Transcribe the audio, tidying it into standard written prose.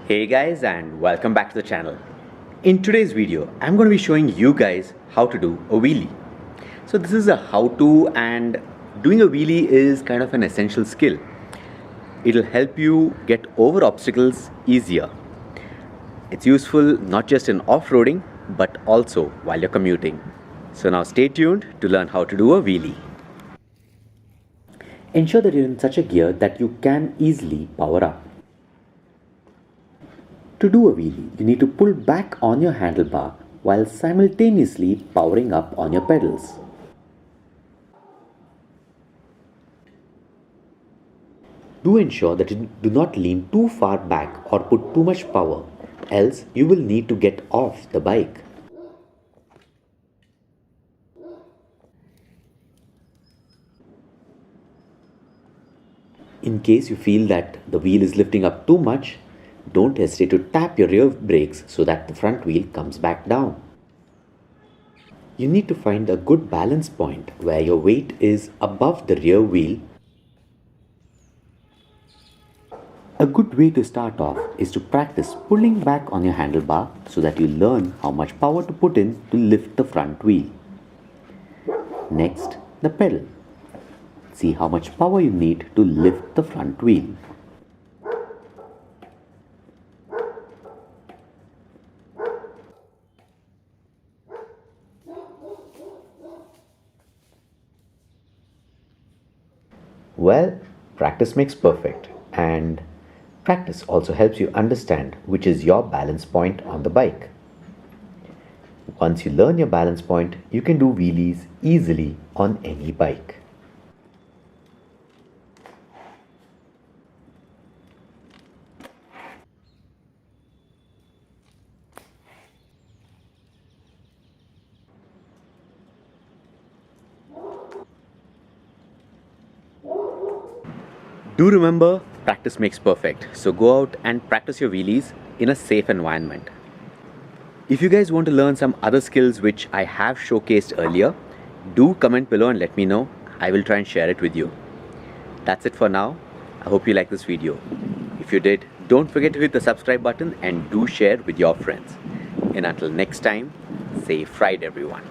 Hey guys, and welcome back to the channel. In today's video, I'm going to be showing you guys how to do a wheelie. So this is a how-to, and doing a wheelie is kind of an essential skill. It'll help you get over obstacles easier. It's useful not just in off-roading, but also while you're commuting. So now stay tuned to learn how to do a wheelie. Ensure that you're in such a gear that you can easily power up. To do a wheelie, you need to pull back on your handlebar while simultaneously powering up on your pedals. Do ensure that you do not lean too far back or put too much power, else you will need to get off the bike. In case you feel that the wheel is lifting up too much, don't hesitate to tap your rear brakes so that the front wheel comes back down. You need to find a good balance point where your weight is above the rear wheel. A good way to start off is to practice pulling back on your handlebar so that you learn how much power to put in to lift the front wheel. Next, the pedal. See how much power you need to lift the front wheel. Well, practice makes perfect, and practice also helps you understand which is your balance point on the bike. Once you learn your balance point, you can do wheelies easily on any bike. Do remember, practice makes perfect. So go out and practice your wheelies in a safe environment. If you guys want to learn some other skills which I have showcased earlier, do comment below and let me know. I will try and share it with you. That's it for now. I hope you like this video. If you did, don't forget to hit the subscribe button and do share with your friends. And until next time, safe ride everyone.